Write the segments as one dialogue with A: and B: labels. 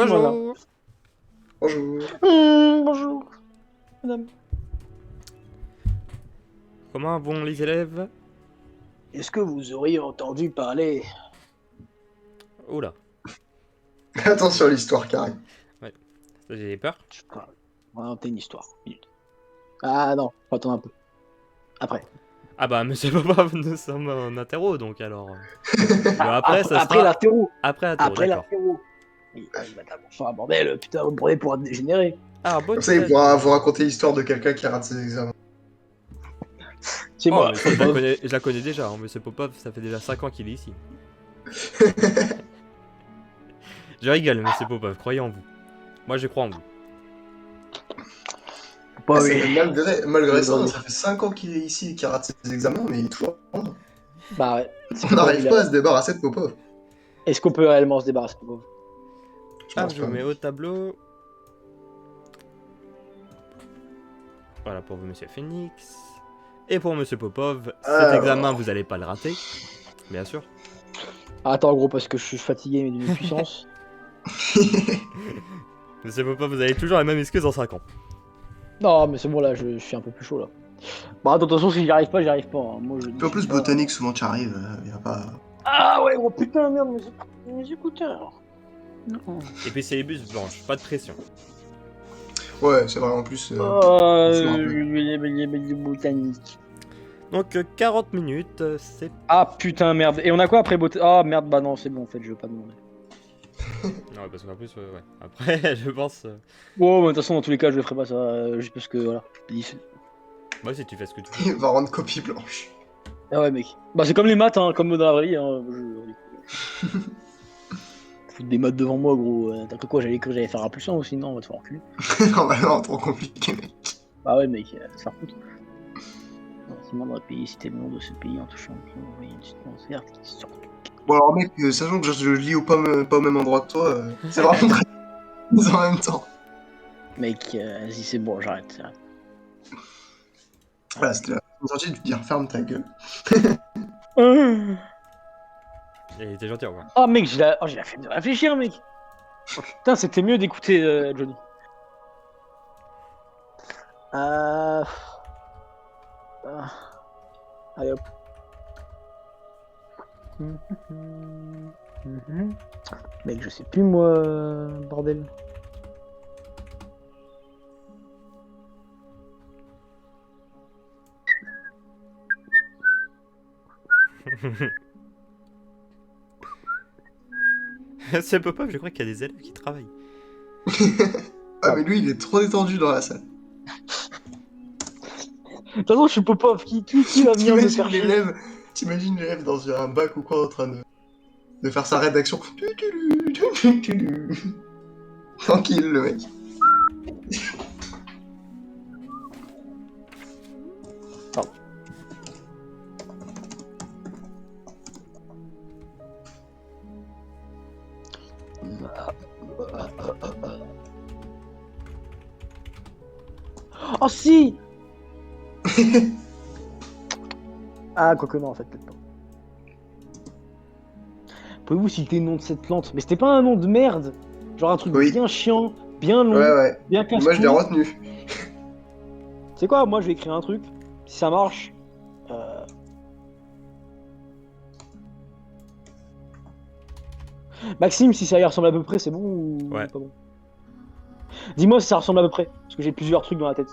A: Voilà.
B: Bonjour.
C: Bonjour.
A: Bonjour, madame.
B: Comment vont les élèves?
A: Est-ce que vous auriez entendu parler...
B: Oula,
C: Attention à l'histoire, Carré.
B: ça, j'ai peur.
A: Je sais pas, on va inventer une histoire. Minute. Ah non, faut attendre un peu. Après.
B: Ah bah monsieur Popov, nous sommes en interro donc alors. Le après, ça
A: Après
B: sera
A: l'apéro.
B: après la tour,
A: Après
B: d'accord.
A: l'apéro. Oui, madame, enfin, bordel, putain, vous me prenez pour un dégénéré.
B: Ah,
C: Comme ça, il
B: botte.
C: pourra vous raconter l'histoire de quelqu'un qui rate ses examens.
A: C'est
B: Oh,
A: moi.
B: mais ça, je la connais déjà, hein. Monsieur Popov, ça fait déjà 5 ans qu'il est ici. Je rigole, monsieur Popov, croyez en vous. Moi, je crois en vous.
A: Pas
C: Ça
A: oui.
C: fait malgré ça,
A: Aujourd'hui.
C: ça fait 5 ans qu'il est ici et qu'il rate ses examens, mais il est toujours là.
A: Bah ouais.
C: On n'arrive pas à se débarrasser de Popov.
A: Est-ce qu'on peut réellement se débarrasser de pauvre?
C: Je
B: Ah,
C: pense
B: je vous
C: pas.
B: mets au tableau. Voilà pour vous, monsieur Phoenix. Et pour monsieur Popov, cet
C: Alors.
B: examen, vous allez pas le rater. Bien sûr.
A: Attends, gros, parce que je suis fatigué, mais d'une puissance.
B: Monsieur Popov, vous avez toujours la même excuse en 5 ans.
A: Non, mais c'est bon, là, je suis un peu plus chaud, là. Bon, attends, de toute façon, si j'y arrive pas, j'y arrive pas. Hein. Moi, je
C: Puis en plus,
A: pas...
C: botanique, souvent tu arrives, y a pas.
A: Ah ouais, gros, putain, merde, mes écouteurs. Non.
B: Et puis c'est les bus blanches, pas de pression.
C: Ouais, c'est vrai, en plus.
A: Botanique.
B: Donc 40 minutes, c'est...
A: Ah putain, merde. Et on a quoi après botanique? Ah merde, bah non, c'est bon, en fait, je veux pas demander.
B: Non, parce qu'en plus, ouais. Après, je pense...
A: Bon, de toute façon, dans tous les cas, je le ferai pas ça, juste parce que, voilà.
B: Moi, si tu fais ce que tu veux.
C: Il va rendre copie blanche.
A: Ah ouais, mec. Bah, c'est comme les maths, hein, comme dans la vraie vie, hein. Foutre des maths devant moi, gros. T'as cru quoi, j'allais faire un plus 1 ou sinon, on va te faire enculer.
C: Normalement, trop compliqué, mec.
A: Bah ouais, mec, ça faire foutre. Bâtiment dans le pays, citer le nom de ce pays en touchant on envoyer une substance verte qui sort.
C: Bon, alors, mec, sachant que je lis pas au même endroit que toi, c'est vraiment très mis en même temps.
A: Mec, vas-y, c'est bon, j'arrête.
C: Voilà, c'était la sortie de lui dire ferme ta gueule.
B: Et t'es gentil, au revoir.
A: Oh, mec, j'ai la flemme de réfléchir, mec. Oh, putain, c'était mieux d'écouter Johnny. Allez hop. Mec, je sais plus moi, bordel.
B: C'est Popov, je crois qu'il y a des élèves qui travaillent.
C: Ah, mais lui, il est trop détendu dans la salle.
A: De toute façon, je suis Popov, qui va venir me faire chier?
C: T'imagines l'élève dans un bac ou quoi en train de faire sa rédaction. Tranquille, le mec.
A: Pardon. Oh si. Ah, quoique non, en fait, peut-être pas. Pouvez-vous citer le nom de cette plante? Mais c'était pas un nom de merde. Genre un truc
C: Oui.
A: bien chiant, bien long,
C: Ouais.
A: bien
C: Moi, je l'ai
A: casse-couille.
C: retenu.
A: C'est quoi? Moi, je vais écrire un truc. Si ça marche. Maxime, si ça y ressemble à peu près, c'est bon ou
B: Ouais.
A: pas bon? Dis-moi si ça ressemble à peu près, parce que j'ai plusieurs trucs dans la tête.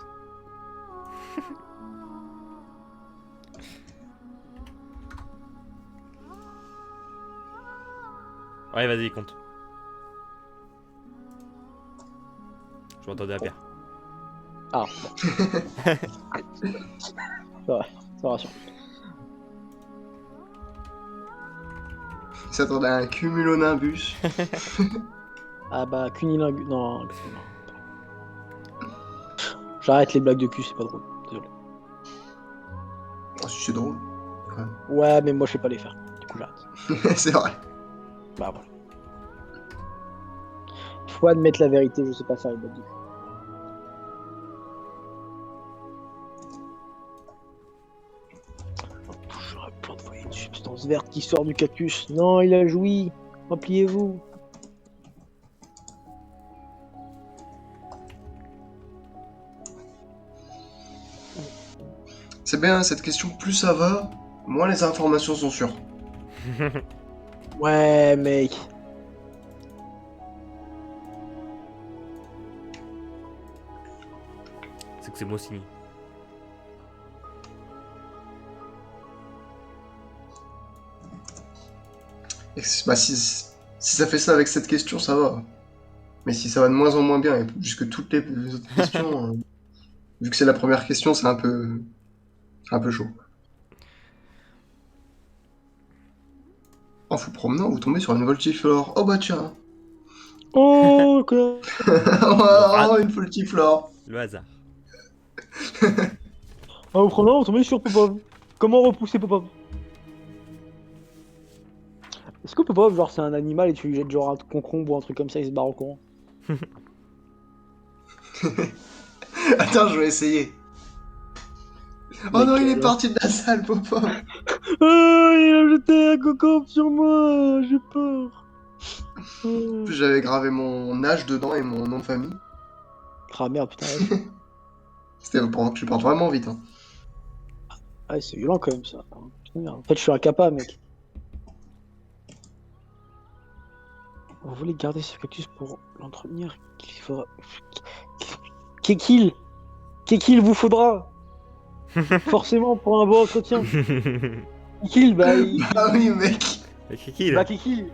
B: Ouais, vas-y, compte. Je m'entendais à Pierre.
A: Ah, bon. Ça rassure.
C: Il s'attendait à un cumulonimbus.
A: Ah bah, cunilingus. Non. J'arrête les blagues de cul, c'est pas drôle. Désolé.
C: Oh, si c'est drôle.
A: Ouais, mais moi je sais pas les faire. Du coup, j'arrête.
C: C'est vrai.
A: Bah voilà. Il faut admettre la vérité, je sais pas faire les blagues de cul. J'aurais plein de fois une substance verte qui sort du cactus. Non, il a joui. Repliez-vous.
C: C'est bien, cette question, plus ça va, moins les informations sont sûres.
A: Ouais, mec.
B: C'est que c'est moi signé.
C: Et bah, si ça fait ça avec cette question, ça va. Mais si ça va de moins en moins bien, et puisque toutes les autres questions, vu que c'est la première question, c'est un peu chaud. En vous promenant, vous tombez sur une voltiflore. Oh bah tiens.
A: Oh, quoi.
C: Oh, une voltiflore.
B: Le hasard.
A: Ah, au prenant, on tombait sur Popov. Comment repousser Popov? Est-ce que Popov, genre, c'est un animal et tu lui jettes genre un concombre ou un truc comme ça, il se barre au courant?
C: Attends, je vais essayer. Oh
A: Mec,
C: non, il est
A: là.
C: parti de la salle, Popo.
A: Oh, il a jeté un concombre sur moi, j'ai peur.
C: En plus, j'avais gravé mon âge dedans et mon nom de famille.
A: Ah merde, putain, ouais.
C: C'était pendant que je parte vraiment vite. Hein.
A: Ouais, c'est violent quand même ça. Putain, merde. En fait, je suis incapable, mec. Vous voulez garder ce cactus pour l'entretenir qu'il faudra. Kekil vous faudra forcément pour un bon entretien. Kekil, bah.
C: Ah oui, mec.
B: Mais c'est qui
A: Bah,
B: là?
A: Kekil.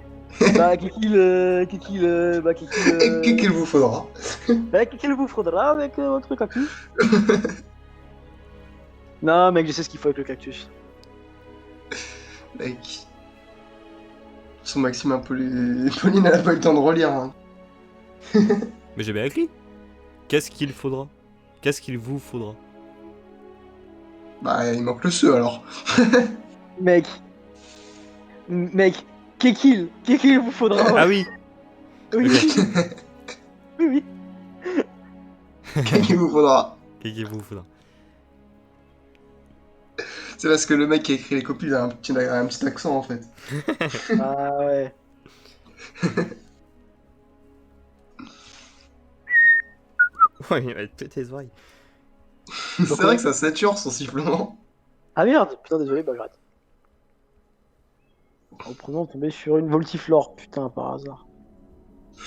A: Bah, Kekil. Bah, Kekil.
C: Et qu'il vous faudra.
A: Bah, Kekil vous faudra avec votre cactus. Non, mec, je sais ce qu'il faut avec le cactus.
C: Mec. Son Maxime Pauline, elle a pas eu le temps de relire. Hein.
B: Mais j'ai bien écrit. Qu'est-ce qu'il faudra? Qu'est-ce qu'il vous faudra?
C: Bah, il manque le ce alors.
A: Mec. Mec. Kekil vous faudra.
B: Ah oui.
A: Oui. Oui.
C: Qu'il vous faudra.
B: Qu'est-ce qu'il vous faudra?
C: C'est parce que le mec qui a écrit les copies, il a un petit accent en fait.
A: Ah ouais.
B: Ouais, il va te péter les oreilles.
C: C'est vrai que ça sature son sifflement.
A: Ah merde, putain, désolé, bah j'arrête. En prenant, on tombait sur une voltiflore, putain, par hasard.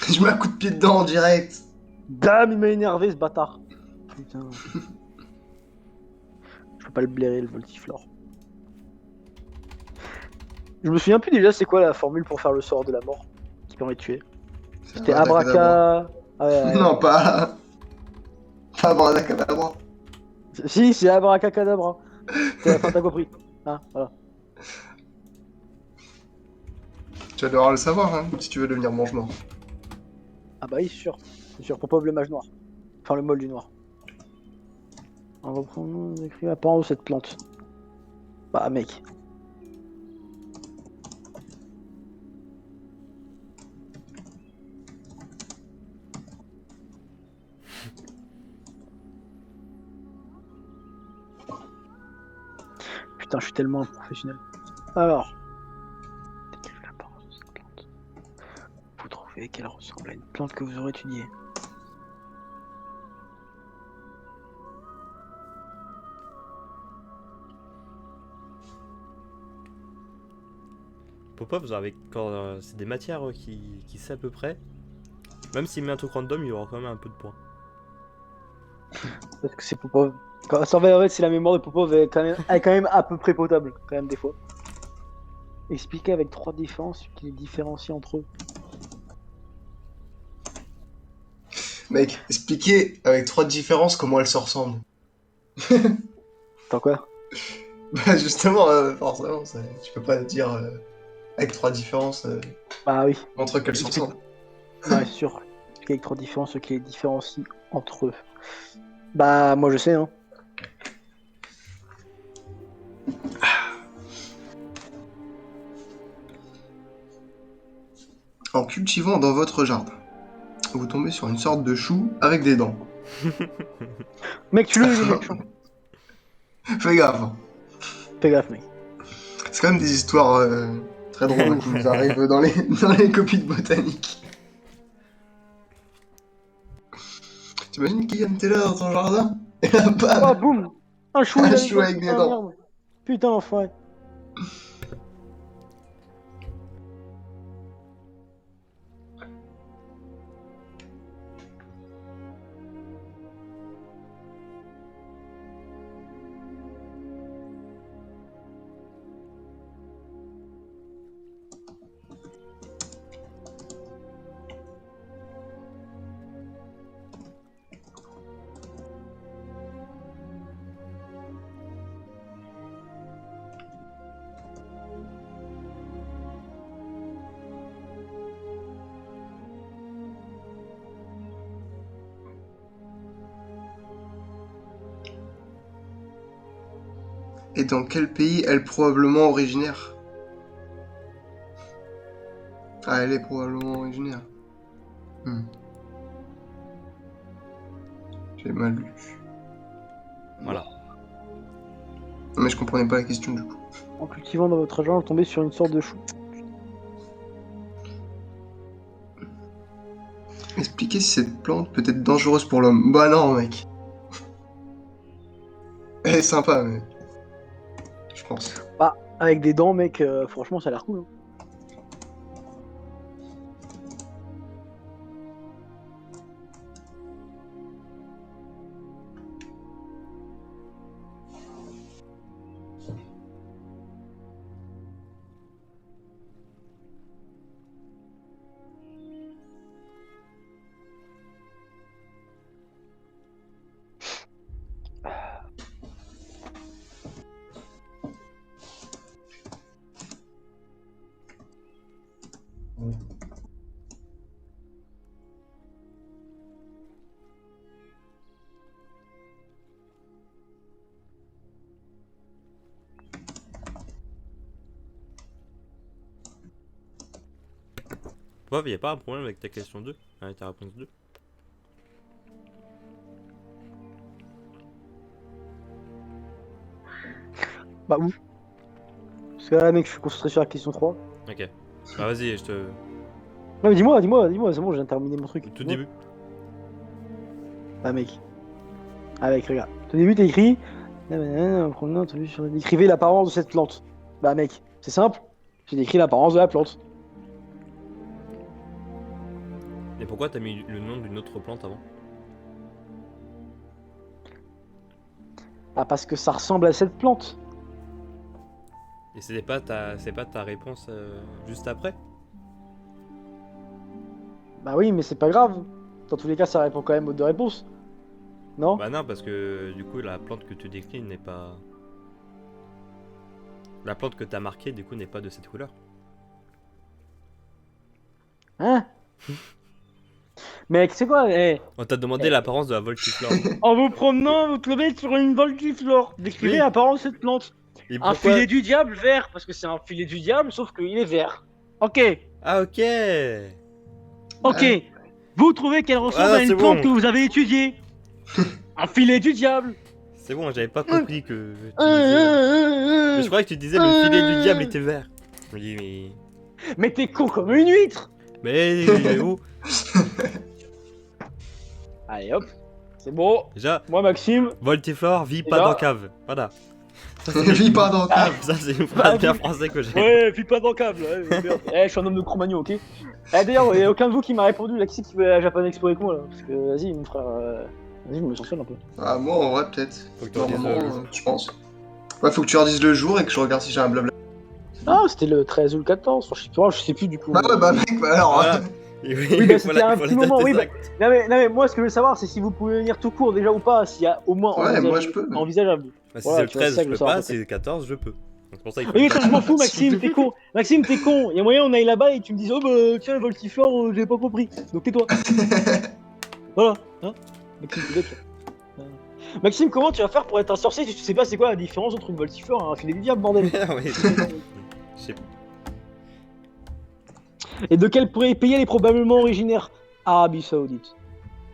C: Je mets un coup de pied dedans en direct.
A: Dame, il m'a énervé ce bâtard. Putain. Je peux pas le blairer, le voltiflore. Je me souviens plus déjà c'est quoi la formule pour faire le sort de la mort qui permet de tuer. C'était abraca. Ah ouais.
C: Non, pas. Pas abracadabra.
A: Si, c'est abracacadabra. Enfin, t'as compris. Ah, voilà.
C: Tu vas devoir le savoir, hein, si tu veux devenir mange-mort.
A: Ah bah oui, c'est sûr. C'est sûr, Popov le mage noir. Enfin, le molle du noir. On va prendre écrit apparemment cette plante. Bah, mec. Putain, je suis tellement un professionnel. Alors. Décrivez l'apparence de cette plante. Vous trouvez qu'elle ressemble à une plante que vous aurez étudiée.
B: Popov, avec quand c'est des matières qui sait à peu près. Même s'il met un truc random, il y aura quand même un peu de points.
A: Parce que c'est Popov. Quand ça va, c'est la mémoire de Popov est quand même à peu près potable, quand même, des fois. Expliquer avec 3 différences ce qui les différencie entre eux.
C: Mec, expliquez avec 3 différences comment elles se ressemblent.
A: Attends, quoi?
C: Bah justement, forcément, tu peux pas dire avec 3 différences
A: Bah oui.
C: entre qu'elles se ressemblent.
A: Ouais, c'est sûr. Expliquer avec 3 différences ce qui les différencie entre eux. Bah, moi je sais, hein.
C: En cultivant dans votre jardin, vous tombez sur une sorte de chou avec des dents.
A: Mec, tu le lis, mec.
C: Fais gaffe. Hein.
A: Fais gaffe, mec.
C: C'est quand même des histoires très drôles qui nous arrivent dans les copies de botanique. T'imagines Kylian, t'es là dans ton jardin et là, bam,
A: Oh, boum! Un chou,
C: Un
A: il a des
C: chou
A: dents,
C: avec des
A: putain,
C: dents.
A: merde. Putain, l'enfoiré.
C: Et dans quel pays est-elle probablement originaire? Ah, elle est probablement originaire. Hmm. J'ai mal lu.
B: Voilà.
C: Non, mais je comprenais pas la question du coup.
A: En cultivant dans votre jardin, vous tombez sur une sorte de chou.
C: Expliquez si cette plante peut être dangereuse pour l'homme. Bah non, mec. Elle est sympa, mais... Je pense.
A: Bah, avec des dents, mec, franchement, ça a l'air cool. Hein.
B: Ouais, il y a pas un problème avec ta question 2, avec ta réponse 2.
A: Bah, ouf. Parce que là, mec, je suis concentré sur la question 3.
B: Ok. Bah vas-y, je te...
A: Non, mais dis-moi, c'est bon, j'ai terminé mon truc.
B: Tout
A: Dis-moi.
B: début.
A: Bah, mec. Ah, mec, regarde. Au début, t'as écrit. Décrivez l'apparence de cette plante. Bah, mec, c'est simple. J'ai décrit l'apparence de la plante.
B: Et pourquoi t'as mis le nom d'une autre plante avant?
A: Ah, parce que ça ressemble à cette plante.
B: Et c'est pas ta réponse juste après?
A: Bah, oui, mais c'est pas grave. Dans tous les cas, ça répond quand même aux deux réponses. Non?
B: Bah non, parce que du coup, la plante que tu décris n'est pas... La plante que t'as marquée, du coup, n'est pas de cette couleur.
A: Hein? Mec, c'est quoi?
B: On t'a demandé l'apparence de la voltiflore.
A: En vous promenant, vous tombez sur une voltiflore. Décrivez
B: Oui.
A: l'apparence de cette plante.
B: Et
A: Un
B: pourquoi...
A: filet du diable vert, parce que c'est un filet du diable, sauf qu'il est vert. Ok,
B: Ah ok.
A: ok.
C: Ouais.
A: Vous trouvez qu'elle ressemble
B: Ah
A: à
B: non,
A: une
B: c'est
A: plante
B: bon.
A: que vous avez étudiée. Un filet du diable.
B: C'est bon, j'avais pas compris que tu disais... Mais je croyais que tu disais le filet du diable était vert. Je me dis, mais...
A: Mais t'es con comme une huître.
B: Mais où?
A: Allez hop, c'est bon.
B: Déjà,
A: Moi Maxime.
B: voltiflore vit
A: Et
B: pas
A: là-
B: dans cave. Voilà. Ça, c'est
C: Vis pas dans le
A: Ah,
C: cave.
B: ça, c'est une
A: Bah,
B: phrase bien
A: oui.
B: français que j'ai.
A: Ouais, puis pas dans le câble. Merde. Je suis un homme de Cro-Magnon, ok. D'ailleurs, il n'y a aucun de vous qui m'a répondu là, qui c'est qui veut à Japan Expo avec moi là. Parce que vas-y, mon frère. Vas-y, je me sens seul un peu.
C: Ah, moi, en vrai, peut-être.
B: Faut que tu redises
C: Normalement,
B: le jour.
C: je pense. Ouais, faut que tu redises le jour et que je regarde si j'ai un blabla.
A: Ah, c'était le 13 ou le 14, je sais plus du coup.
C: Bah ouais, bah mec, bah alors...
B: Voilà. Et
A: Oui, bah, c'était un
B: faut
A: petit
B: la date
A: moment, oui, bah,
B: exacte.
A: non, mais moi, ce que je veux savoir, c'est si vous pouvez venir tout court déjà ou pas, s'il y a au moins
C: Ouais, moi, je peux.
A: envisageable.
B: Bah, si
A: Voilà,
B: c'est le
A: tu vois, c'est
B: 13,
A: ça
B: je
A: que je veux
B: peux
A: savoir,
B: pas.
A: en
B: Si
A: fait.
B: c'est le 14, je peux. Donc, c'est pour ça qu'il faut.
A: Oui, je m'en fous, Maxime, t'es con. Maxime, t'es con. Il y a moyen, on aille là-bas et tu me dises, oh bah tiens, Voltiflore, j'ai pas compris. Donc tais-toi. Voilà. Hein Maxime, t'es bête, là. Maxime, comment tu vas faire pour être un sorcier si tu sais pas c'est quoi la différence entre une Voltiflore et un filet du diable, bordel?
B: Ah oui. Je sais pas.
A: Et de quel pays elle est probablement originaire? Arabie Saoudite.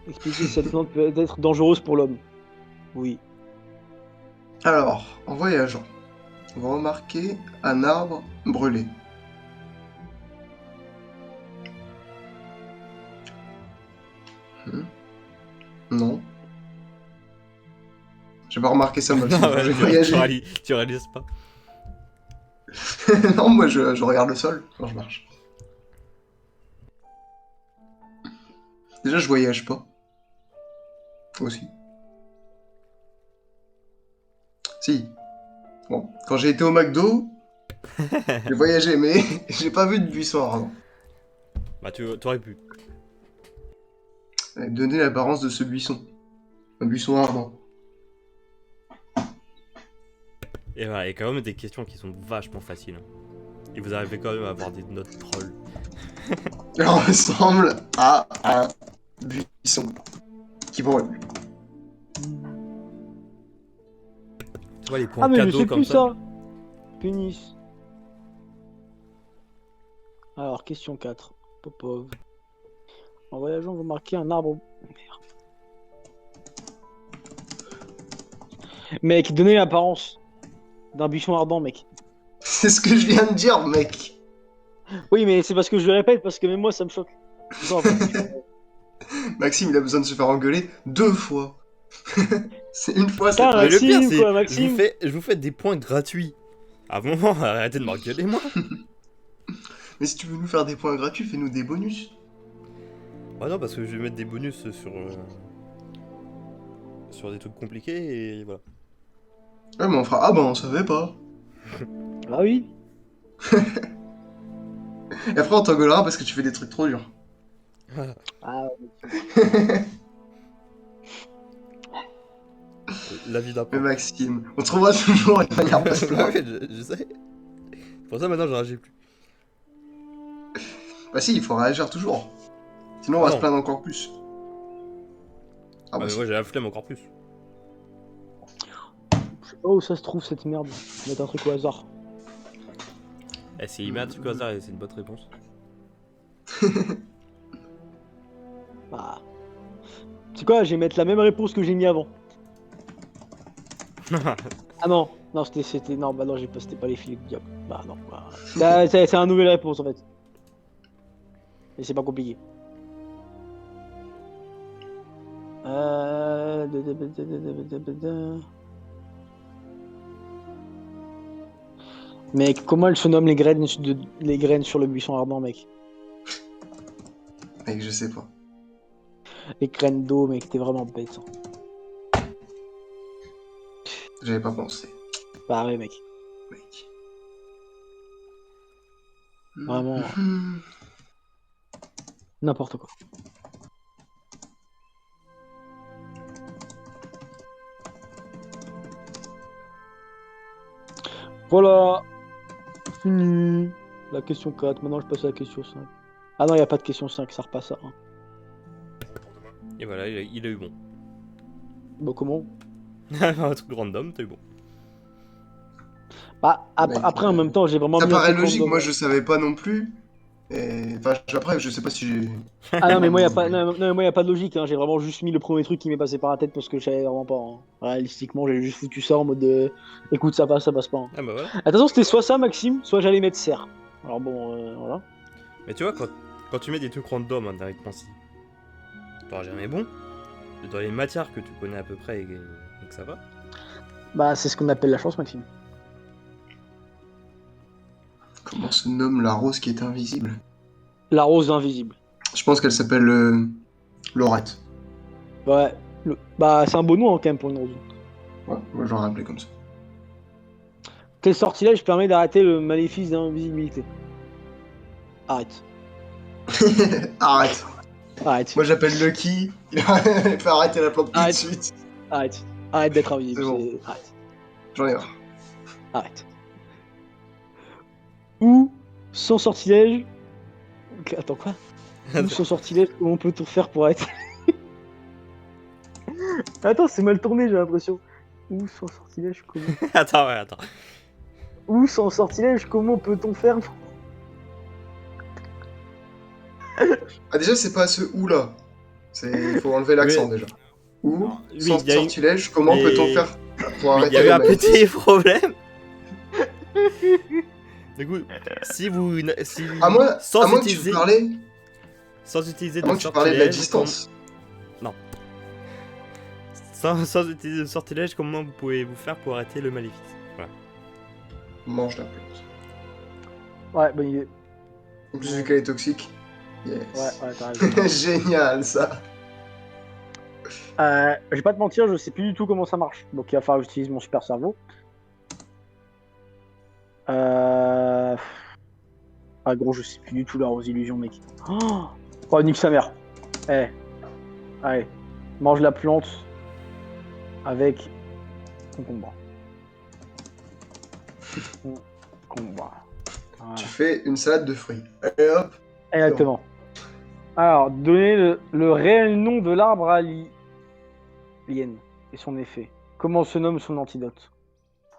A: Expliquez si cette plante peut être dangereuse pour l'homme. Oui.
C: Alors, en voyageant, on va remarquer un arbre brûlé. Non. J'ai pas remarqué ça, Maxime.
B: Non,
C: quand
B: ouais,
C: j'ai voyagé.
B: tu réalises pas.
C: Non, moi je regarde le sol quand je marche. Déjà, je voyage pas. Aussi. Si. Bon, quand j'ai été au McDo, j'ai voyagé, mais j'ai pas vu de buisson ardent.
B: Bah, t'aurais pu.
C: Donner l'apparence de ce buisson. Un buisson ardent.
B: Et voilà, il y a quand même des questions qui sont vachement faciles. Hein. Et vous arrivez quand même à avoir des notes trolls.
C: Elle ressemble à un buisson qui brûle.
B: Tu vois les points
A: Ah, mais je
B: cadeaux
A: sais
B: comme
A: plus
B: ça.
A: ça. Pénis. Alors, question 4. Popov. En voyageant, vous marquez un arbre. Merde. Mec, donnez l'apparence d'un buisson ardent, mec.
C: C'est ce que je viens de dire, mec.
A: Oui, mais c'est parce que je le répète, parce que même moi, ça me choque. Non, enfin,
C: Maxime, il a besoin de se faire engueuler 2 fois. C'est une fois, c'est
A: Putain,
C: pas...
B: Mais le pire,
A: Maxime,
B: c'est
A: quoi, Maxime.
B: je vous fais des points gratuits. À un moment, arrêtez de m'engueuler, moi.
C: Mais si tu veux nous faire des points gratuits, fais-nous des bonus.
B: Ouais, non, parce que je vais mettre des bonus sur des trucs compliqués et voilà.
C: Ouais, mais on fera... Ah bah, on savait pas.
A: Ah oui.
C: Et après, on t'engueulera parce que tu fais des trucs trop durs.
A: Ah,
B: La vie
C: Mais
B: d'apprend.
C: Maxime, on trouvera toujours une manière de se plaindre.
B: Ouais, je sais. Pour ça, maintenant, je réagis plus.
C: Bah si, il faut réagir toujours. Sinon, on
B: Ah
C: va se
B: non.
C: plaindre encore plus. Ah
B: Ah,
C: bah
B: mais
C: si.
B: moi, j'ai la flemme encore plus.
A: oh, ça se trouve, cette merde. Je vais mettre un truc au hasard.
B: Eh, c'est il met un truc au hasard et c'est une bonne réponse.
A: Bah. C'est quoi, je vais mettre la même réponse que j'ai mis avant. Ah non, non, c'était. Non, bah non, c'était pas les filets du diable. Bah non, bah. C'est une nouvelle réponse en fait. Et c'est pas compliqué. Mec, comment elles se nomment les graines sur le buisson ardent, mec?
C: Mec, je sais pas.
A: Les graines d'eau, mec, t'es vraiment bête. Hein.
C: J'avais pas pensé.
A: Bah ouais, mec.
C: Mec.
A: Vraiment. N'importe quoi. Voilà. Fini. La question 4. Maintenant, je passe à la question 5. Ah non, il n'y a pas de question 5. Ça repasse à 1.
B: Et voilà, il a eu bon.
A: Bah, comment?
B: Un truc random, t'as eu bon.
A: Bah,
C: Mec,
A: après, en même temps, j'ai vraiment
C: ça
A: mis un
C: paraît
A: truc
C: logique,
A: random.
C: moi je savais pas non plus. Et... Enfin, après, je sais pas si j'ai...
A: Ah non, mais moi, il n'y a, pas... non, moi, y a pas de logique. Hein. J'ai vraiment juste mis le premier truc qui m'est passé par la tête parce que je savais vraiment pas. Hein. Réalistiquement, j'ai juste foutu ça en mode écoute, ça passe pas. Hein.
B: Ah bah voilà.
A: Attention, c'était soit ça, Maxime, soit j'allais mettre serre. Alors bon, voilà.
B: Mais tu vois, quand tu mets des trucs random indirectement, si t'auras jamais bon, dans les matières que tu connais à peu près et que ça va.
A: Bah, c'est ce qu'on appelle la chance, Maxime.
C: Comment se nomme la rose qui est invisible?
A: La rose invisible.
C: Je pense qu'elle s'appelle Laurette.
A: Ouais. Bah, c'est un beau nom hein, quand même pour une rose.
C: Ouais, moi je l'aurais appelé comme ça.
A: Quel sortilège permet d'arrêter le maléfice d'invisibilité? Arrête.
C: Arrête.
A: Arrête.
C: Moi j'appelle Lucky. Il fait arrêter la plante tout de
A: Arrête.
C: suite.
A: Arrête. Arrête d'être invisible.
C: C'est bon.
A: Arrête.
C: J'en ai marre.
A: Arrête. Ou, sans sortilège... Attends, quoi? Ou sans sortilège, comment on peut tout faire pour être... Attends, c'est mal tourné, j'ai l'impression. Ou sans sortilège, comment...
B: Attends, ouais, attends.
A: Ou sans sortilège, comment peut-on faire pour...
C: Ah déjà c'est pas ce ou là. Il faut enlever l'accent
B: Oui.
C: déjà. Ou,
B: Oui,
C: sans
B: y a eu-
C: sortilège, comment
B: mais-
C: peut-on faire pour
B: Il
C: arrêter
B: y a eu
C: le
B: un
C: maléfice?
B: petit problème. Du coup, si
C: À moins,
B: sans
C: à moins que tu
B: utiliser,
C: parlais,
B: sans utiliser
C: à moins
B: de
C: que tu parlais de la
B: sortilège,
C: distance.
B: Sans utiliser de sortilège, comment vous pouvez vous faire pour arrêter le maléfice? Voilà.
C: Mange la plante.
A: Ouais, bonne idée.
C: En plus, vu qu'elle est toxique. Yes.
A: Ouais, t'as raison.
C: Génial, ça.
A: Je vais pas te mentir, je sais plus du tout comment ça marche. Donc il va falloir que j'utilise mon super cerveau. Ah gros, je sais plus du tout leurs illusions, mec. Oh, nique sa mère. Eh, allez, mange la plante avec concombre. Concombre. Voilà.
C: Tu fais une salade de fruits. Allez hop.
A: Exactement. Alors, donner le réel nom de l'arbre alien et son effet. Comment se nomme son antidote?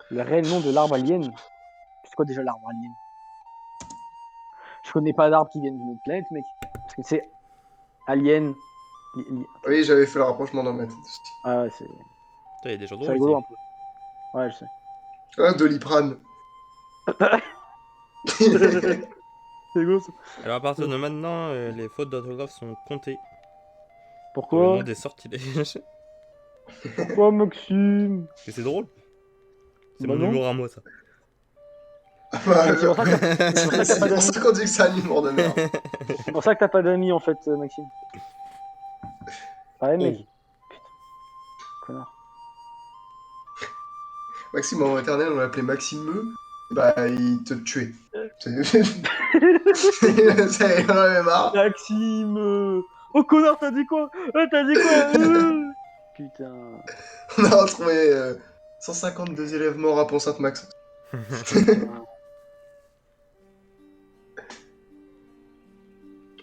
A: Le réel nom de l'arbre alien. C'est quoi déjà l'arbre alien? Je connais pas d'arbres qui viennent d'une autre planète, mec. Parce que c'est alien.
C: Oui, j'avais fait le rapprochement dans ma tête aussi.
A: Ah ouais, c'est
B: Il y a des gens
A: c'est
B: drôles
A: rigolo un
B: ici.
A: peu. Ouais, je sais.
C: Ah, Doliprane.
A: C'est rigolo ça.
B: Alors à partir de maintenant, les fautes d'orthographe sont comptées pour le
A: Pourquoi?
B: nom des sortilèges.
A: Pourquoi, Maxime?
B: Et c'est drôle. C'est
A: Bah
B: mon
A: non.
B: humour à moi, ça.
C: Ah bah,
A: C'est pour ça que t'as
C: c'est
A: pas
C: pour
A: d'amis.
C: ça qu'on dit que c'est un humour de merde.
A: C'est pour ça que t'as pas d'amis en fait, Maxime. Ouais, mec.
B: Oh.
A: Putain. Connard.
C: Maxime en maternelle, on l'appelait Maximeux. Bah, il te tuait. C'est j'en avais marre.
A: Maxime! Oh connard, t'as dit quoi? T'as dit quoi? Putain.
C: On a retrouvé 152 élèves morts à Pont-Sainte-Max.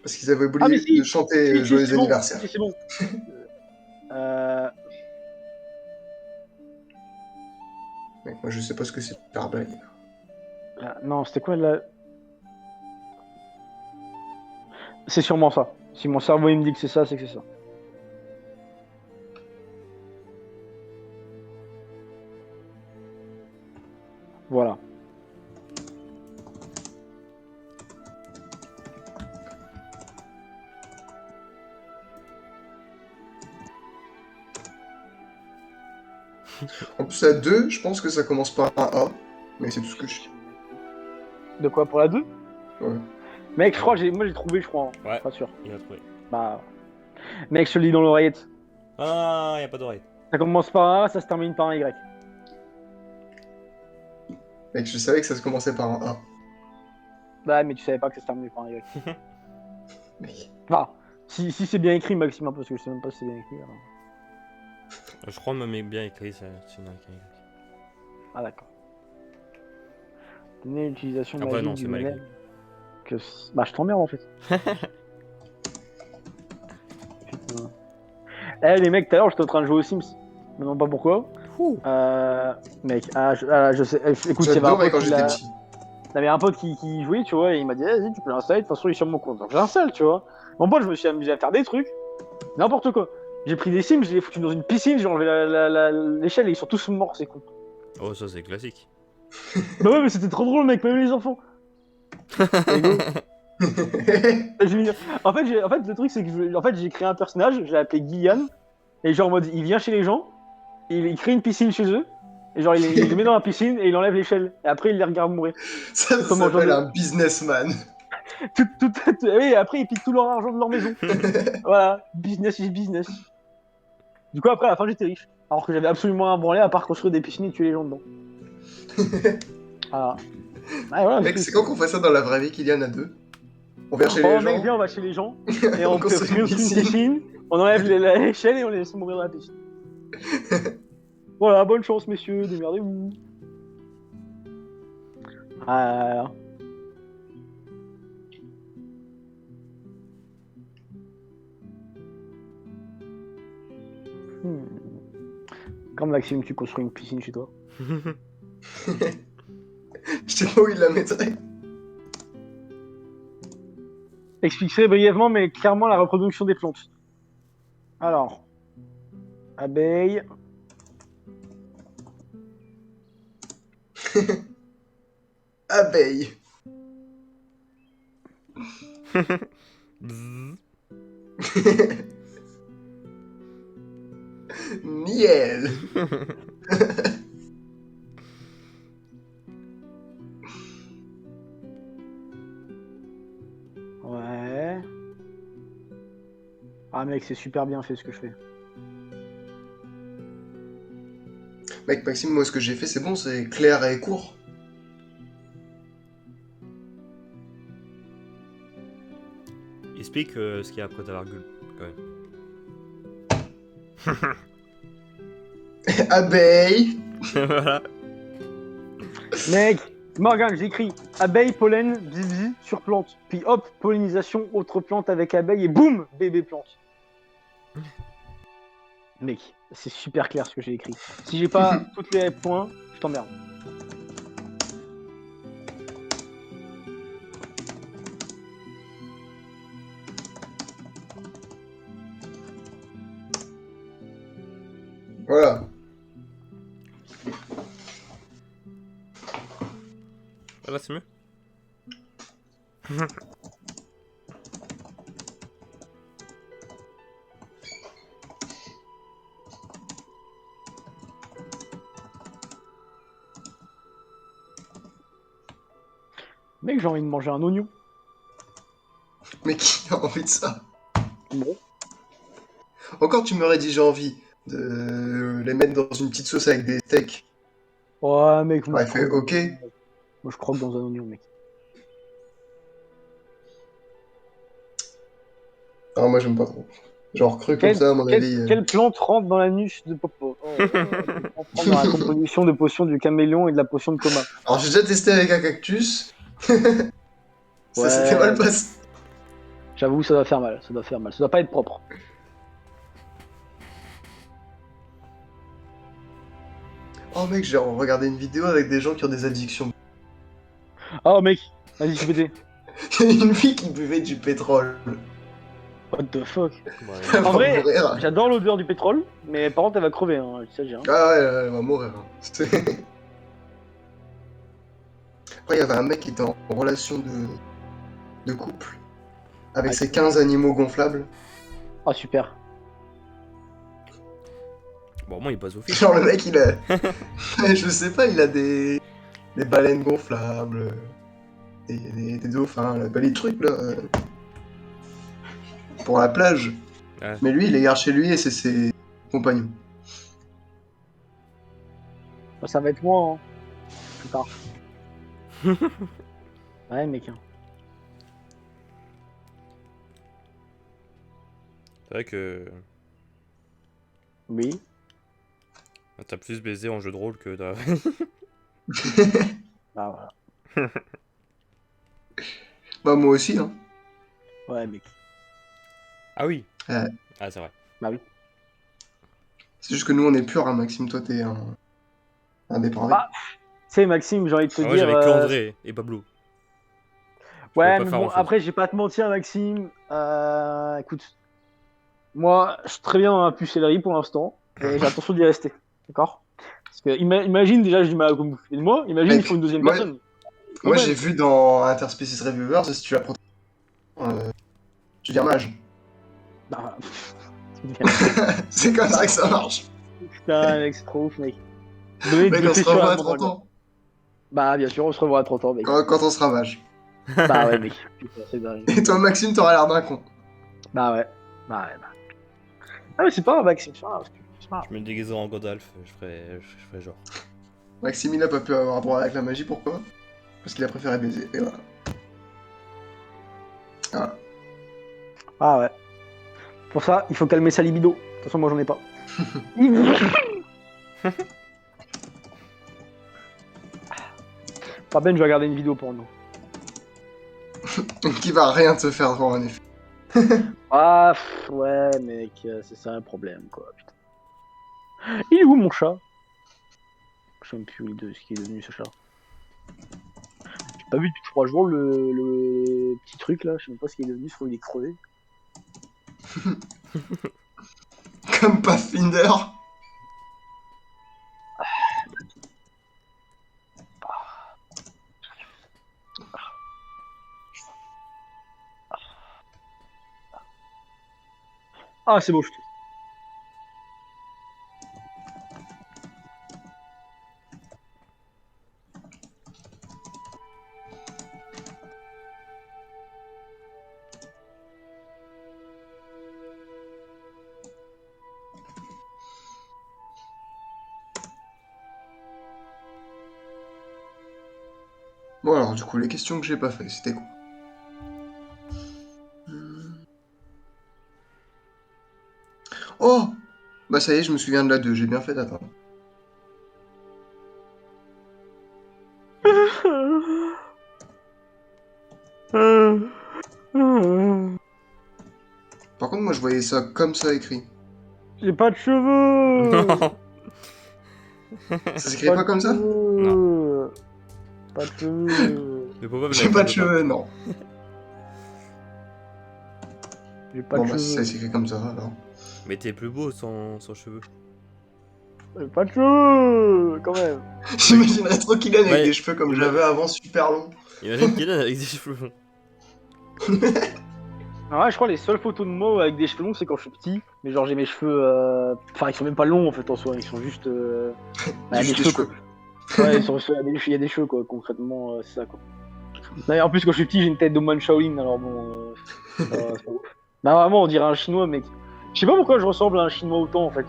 C: Parce qu'ils avaient oublié
A: Ah mais si!
C: de chanter
A: Si,
C: Joyeux
A: c'est bon.
C: anniversaire.
A: Si, c'est bon.
C: Mec, moi je sais pas ce que c'est par blague.
A: Non, c'était quoi là? C'est sûrement ça. Si mon cerveau il me dit que c'est ça, c'est que c'est ça. Voilà.
C: En plus, à 2, je pense que ça commence par un A. Mais c'est tout ce que je sais.
A: De quoi pour la 2?
C: Ouais.
A: Mec, je crois que moi j'ai trouvé, je crois. Hein.
B: Ouais.
A: Pas sûr.
B: Il a trouvé.
A: Bah. Mec, je te le dis dans l'oreillette.
B: Ah, y a pas d'oreille.
A: Ça commence par un A, ça se termine par un Y.
C: Mec, je savais que ça se commençait par un A.
A: Bah, mais tu savais pas que ça se terminait par un Y.
C: Mec.
A: Enfin, si c'est bien écrit, Maxime, parce que je sais même pas si c'est bien écrit. Alors.
B: Je crois même bien écrit, ça. C'est bien écrit.
A: Ah, d'accord. Donner l'utilisation
B: Après,
A: magique
B: non, c'est
A: du
B: mal
A: modèle.
B: écrit.
A: Bah, je t'emmerde en fait. Putain. Eh, les mecs, tout à l'heure, j'étais en train de jouer aux Sims. Mais non, pas pourquoi. Mec, je sais. Écoute, il y avait un
C: J'adorais
A: pote
C: quand
A: qui
C: j'étais
A: l'a.
C: petit.
A: T'avais un pote qui jouait, tu vois, et il m'a dit, vas-y, tu peux l'installer, de toute façon, il est sur mon compte. Donc, j'installe, tu vois. Mon pote, je me suis amusé à faire des trucs. N'importe quoi. J'ai pris des Sims, je les ai foutus dans une piscine, j'ai enlevé l'échelle et ils sont tous morts, c'est con.
B: Oh, ça c'est classique.
A: Bah ouais, mais c'était trop drôle, mec, même les enfants. C'est rigolo. En fait, le truc, c'est que j'ai créé un personnage, je l'ai appelé Guyane, et genre en mode, il vient chez les gens, il crée une piscine chez eux, et genre il les met dans la piscine et il enlève l'échelle, et après il les regarde mourir.
C: Ça
A: Comment
C: s'appelle
A: j'en ai-
C: un businessman.
A: Oui, et après ils piquent tout leur argent de leur maison. Voilà, business is business. Du coup, après, à la fin, j'étais riche. Alors que j'avais absolument un branlé à part construire des piscines et tuer les gens dedans. Voilà. Ah, voilà,
C: Mec, c'est quand qu'on fait ça dans la vraie vie, Kylian, à 2? On vient chez les
A: Oh, mec,
C: gens,
A: viens, on va chez les gens, et
C: on
A: on
C: construit
A: construit
C: une
A: une
C: piscine.
A: piscine, on enlève l'échelle et on les laisse mourir dans la piscine. Voilà, bonne chance, messieurs, démerdez-vous. Ah. Quand Maxime, tu construis une piscine chez toi?
C: Je sais pas où il la mettrait.
A: Expliquerai brièvement, mais clairement, la reproduction des plantes. Alors, abeille.
C: Abeille.
B: Bzzz.
C: Miel.
A: Ouais. Ah mec, c'est super bien fait ce que je fais.
C: Mec, Maxime, moi, ce que j'ai fait, c'est bon, c'est clair et court.
B: Explique ce qu'il y a après ta virgule, quand même.
C: Abeille.
B: Voilà.
A: Mec, Morgan, j'écris abeille, pollen, bzizi sur plante. Puis hop, pollinisation, autre plante avec abeille et boum, bébé plante. Mec, c'est super clair ce que j'ai écrit. Si j'ai pas tous les points, je t'emmerde.
C: Voilà.
B: Ah là, c'est mieux.
A: Mec, j'ai envie de manger un oignon.
C: Mais qui a envie de ça?
A: Bon.
C: Encore, tu m'aurais dit j'ai envie de les mettre dans une petite sauce avec des steaks.
A: Ouais, mec, moi
C: Ouais,
A: je
C: fait
A: croque.
C: ok.
A: Moi je croque dans un oignon, mec.
C: Ah, moi, j'aime pas trop. Genre, cru comme ça, à mon avis.
A: Quelle plante rentre dans l'anus de Popo? Quelle plante rentre dans la composition de potion du caméléon et de la potion de coma?
C: Alors, j'ai déjà testé avec un cactus. Ça s'était mal
A: Ouais,
C: passé.
A: j'avoue, ça doit faire mal. Ça doit faire mal. Ça doit pas être propre.
C: Oh, mec, j'ai regardé une vidéo avec des gens qui ont des addictions.
A: Oh, mec, vas-y, je vais
C: Il y a une fille qui buvait du pétrole.
A: What the fuck?
B: Ouais,
C: Elle
A: En
C: va
A: vrai,
C: mourir.
A: j'adore l'odeur du pétrole, mais par contre, elle va crever, hein, il s'agit. Hein.
C: Ah ouais, elle va mourir. Après, il y avait un mec qui était en relation de couple avec
A: Ah,
C: ses 15 animaux gonflables.
A: Ah, super.
B: bon, au moins, il passe au fil.
C: Genre, le mec, il a. Je sais pas, il a des baleines gonflables, des dauphins, là, bah, les trucs là. Pour la plage.
B: Ouais.
C: Mais lui, il les garde chez lui et c'est ses compagnons.
A: Bah, ça va être moi, hein, plus tard. Ouais, mec. Hein.
B: C'est vrai que
A: Oui.
B: t'as plus baisé en jeu de rôle que dans...
A: Bah, voilà.
C: Bah, moi aussi, hein.
A: Ouais, mec.
B: Ah oui.
C: Ouais.
B: Ah, c'est vrai.
A: Bah oui.
C: C'est juste que nous, on est purs, hein, Maxime. Toi, t'es un dépravé.
A: Bah, tu sais, Maxime, j'ai envie de te
B: Ah, moi,
A: dire.
B: j'avais que André et Pablo. Je pouvais
A: Ouais,
B: pas
A: mais
B: faire
A: bon,
B: grand-chose.
A: après, j'ai pas à te mentir, Maxime. Écoute, moi, je suis très bien dans la pucellerie pour l'instant, et j'ai l'intention d'y rester. D'accord? Parce que, imagine déjà, j'ai du mal à bouffer de moi, imagine, il faut une
C: Mec,
A: deuxième
C: moi,
A: personne.
C: moi
A: Problème.
C: j'ai vu dans Interspecies Reviewers, si tu la protèges, tu deviens mage.
A: Bah,
C: C'est comme ça que ça marche.
A: putain, mec, c'est trop ouf, mec. Donner
C: Mec,
A: de
C: on se
A: blessure
C: revoit
A: à
C: à
A: mon
C: 30
A: dragon.
C: ans.
A: Bah, bien sûr, on se revoit à 30 ans, mec.
C: Quand on sera mage.
A: Bah ouais, mec. Putain, c'est dingue.
C: Et toi, Maxime, t'auras l'air d'un con.
A: Bah ouais. Bah ouais, bah. Ah, mais c'est pas un Maxime, c'est pas grave. C'est pas grave.
B: Je me déguiserai en Gandalf, je ferai genre.
C: Maxime, il a pas pu avoir rapport avec la magie, pourquoi? Parce qu'il a préféré baiser, et voilà. Voilà.
A: Ah ouais. Pour ça, il faut calmer sa libido. De toute façon, moi, j'en ai pas. Pas Ben, je vais regarder une vidéo pour nous.
C: Qui va rien te faire voir en effet.
A: Ah, ouais, mec, c'est ça un problème, quoi, putain. Il est où, mon chat? Je sais même plus ce qui est devenu, ce chat. J'ai pas vu depuis 3 jours le petit truc, là. Je sais même pas ce qui est devenu, je crois qu'il est crevé.
C: Comme Pathfinder.
A: Ah, c'est beau, je trouve.
C: Bon alors, du coup, les questions que j'ai pas fait, c'était quoi? Oh! Bah ça y est, je me souviens de la 2, j'ai bien fait d'attendre. Par contre, moi, je voyais ça comme ça écrit.
A: J'ai pas de cheveux.
B: Non.
C: Ça s'écrit
A: Pas
C: pas
A: de
C: comme ça?
A: cheveux. Pas de cheveux.
B: Mais pourquoi vous
C: J'ai
B: n'avez
C: pas de
B: pas
C: cheveux, non.
A: J'ai pas
C: Bon,
A: de
C: bah si ça
A: cheveux.
C: s'écrit comme ça, alors.
B: Mais t'es plus beau sans cheveux.
A: J'ai pas de cheveux. Quand même.
C: J'imaginerais trop Kylian avec
B: Ouais,
C: des cheveux comme j'avais avant, super longs.
B: imagine Kylian avec des cheveux longs.
A: Alors ouais, je crois les seules photos de moi avec des cheveux longs, c'est quand je suis petit. Mais genre j'ai mes cheveux, enfin ils sont même pas longs en fait en soi, ils sont juste, bah, des
C: Juste des
A: cheveux quoi.
C: cheveux.
A: Ouais, il y a des cheveux quoi. Concrètement, c'est ça quoi. D'ailleurs, en plus quand je suis petit, j'ai une tête de moine Shaolin, alors bon, c'est pas ouf. Bah vraiment, on dirait un chinois, mec. Je sais pas pourquoi je ressemble à un chinois autant en fait.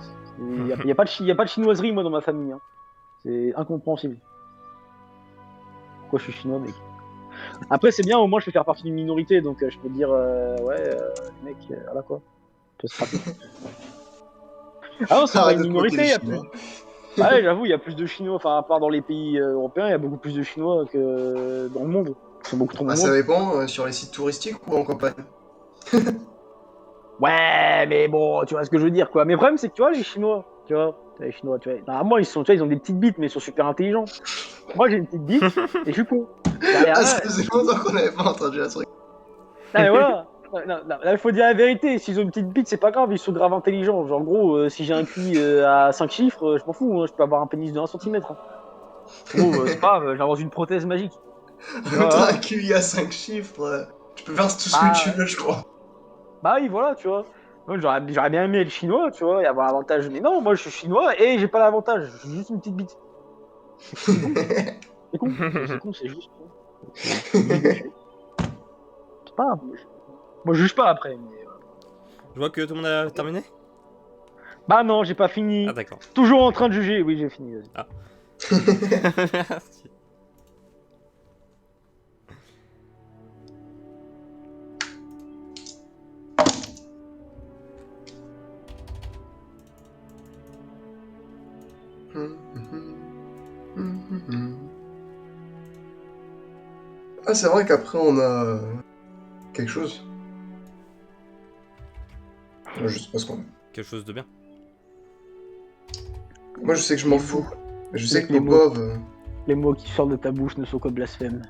A: Y a pas y a pas de chinoiserie moi dans ma famille. Hein. C'est incompréhensible. Pourquoi je suis chinois, mec? Après, c'est bien, au moins je peux faire partie d'une minorité, donc je peux dire, ouais, mec, voilà quoi. Peu stratégique. Ah non, c'est pas
C: Arrête
A: une
C: de te moquer
A: minorité,
C: des
A: il y a plus.
C: Chinois.
A: Ah ouais, j'avoue, il y a plus de Chinois, enfin, à part dans les pays européens, il y a beaucoup plus de Chinois que dans le monde. Ils sont beaucoup trop
C: Bah ça
A: nombreux.
C: dépend, sur les sites touristiques ou en campagne.
A: Ouais, mais bon, tu vois ce que je veux dire, quoi. Mais le problème, c'est que tu vois, les Chinois, les Chinois, tu vois, normalement, ils sont, tu vois, ils ont des petites bites, mais ils sont super intelligents. Moi, j'ai une petite bite et je suis con.
C: Ah,
A: Derrière,
C: ça faisait longtemps qu'on avait pas entendu un truc.
A: non, mais voilà. Non, non, non, là, il faut dire la vérité. S'ils ont une petite bite, c'est pas grave, ils sont grave intelligents. Genre, en gros, si j'ai un QI à 5 chiffres, je m'en fous, hein, je peux avoir un pénis de 1 centimètre. En gros, c'est pas grave, je vais avoir une prothèse magique.
C: En même temps, un
A: Voilà.
C: QI à 5 chiffres, tu peux faire tout ce que tu
A: Bah,
C: veux, je crois.
A: bah oui, voilà, tu vois. Moi, j'aurais bien aimé être chinois, tu vois, et avoir l'avantage. Mais non, moi, je suis chinois et j'ai pas l'avantage. J'ai juste une petite bite. C'est con. C'est con. C'est con, c'est juste. C'est juste gâché. C'est pas grave. Moi, je juge pas après. Mais,
B: Je vois que tout le monde a terminé.
A: bah non, j'ai pas
B: Ah
A: fini.
B: d'accord.
A: Toujours en train de juger. Oui, j'ai fini. Vas-y.
B: Ah. Merci.
C: Ah, c'est vrai qu'après, on a quelque chose. Je sais pas ce qu'on a.
B: Quelque chose de bien.
C: Moi, je sais que je m'en
A: Les
C: fous.
A: mots,
C: Mais je sais que
A: les mots,
C: Popov...
A: les mots qui sortent de ta bouche ne sont que blasphèmes.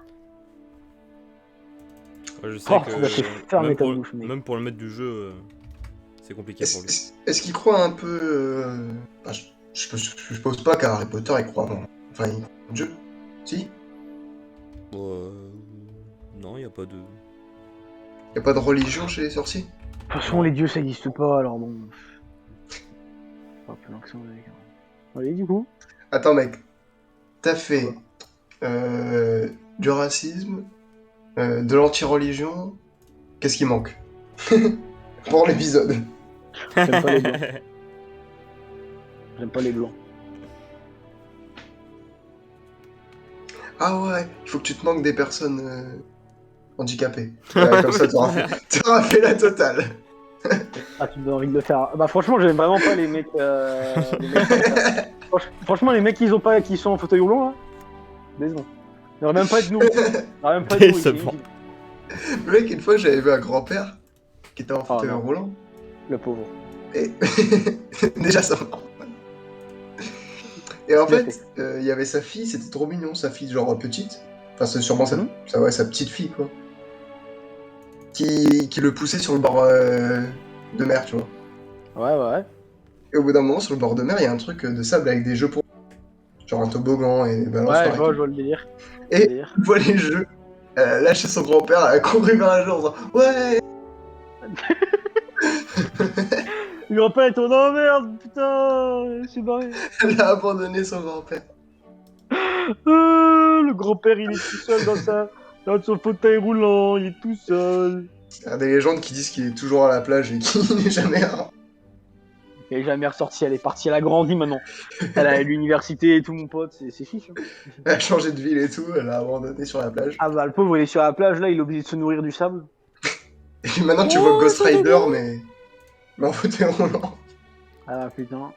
B: Ouais, je sais
A: Oh, ça fait
B: que
A: fermer ta bouche, mec.
B: même pour le maître du jeu, c'est compliqué pour lui.
C: Est-ce qu'il croit un peu... ah, je suppose pas qu'à Harry Potter, il croit en... Enfin, il croit en Dieu. Si?
B: Bon, non, il y a pas de.
C: Y a pas de religion chez les sorciers?
A: De toute façon, les dieux, ça n'existe pas, alors bon. Pas plus loin que ça, mec. Allez, du coup.
C: Attends, mec. T'as fait
A: Quoi
C: du racisme, de l'anti-religion. Qu'est-ce qui manque pour l'épisode?
A: J'aime pas les blancs. J'aime pas les blancs.
C: Ah ouais, il faut que tu te manques des personnes handicapées. Comme ça, t'auras fait la totale.
A: Ah, tu me donnes envie de le faire. Bah, franchement, j'aime vraiment pas les mecs. Franchement, les mecs qui sont en fauteuil roulant, là. Décevant. Il devrait même pas être nourri. Il devrait même pas être nourri, c'est
B: Décevant.
A: inutile.
C: Le mec, une fois, j'avais vu un grand-père qui était en fauteuil
A: non.
C: roulant.
A: Le pauvre.
C: Et déjà, ça va. Et en fait, il y avait sa fille, c'était trop mignon, sa fille, genre petite. Enfin, c'est sûrement ouais, sa petite fille, quoi. Qui le poussait sur le bord de mer, tu vois.
A: Ouais.
C: Et au bout d'un moment, sur le bord de mer, il y a un truc de sable avec des jeux pour. Genre un toboggan et balançoire.
A: Ouais, je vois le délire.
C: Et elle voit les jeux. Elle a lâché son grand-père, elle a couru vers un jeu en disant ouais.
A: Le grand-père est en oh merde, putain, c'est barré.
C: Elle a abandonné son grand-père.
A: Le grand-père, il est tout seul dans son fauteuil roulant, il est tout seul.
C: Il y a des légendes qui disent qu'il est toujours à la plage et qu'il n'est jamais là.
A: Elle est jamais ressortie, elle est partie, elle a grandi maintenant. Elle a l'université et tout, mon pote, c'est chiche. Hein.
C: Elle a changé de ville et tout, elle a abandonné sur la plage.
A: Ah bah, le pauvre, il est sur la plage, là, il est obligé de se nourrir du sable.
C: Et puis maintenant, tu vois
B: Oh,
C: Ghost
B: c'est
C: Rider,
B: rigolo.
C: mais en fauteuil roulant.
A: Ah putain.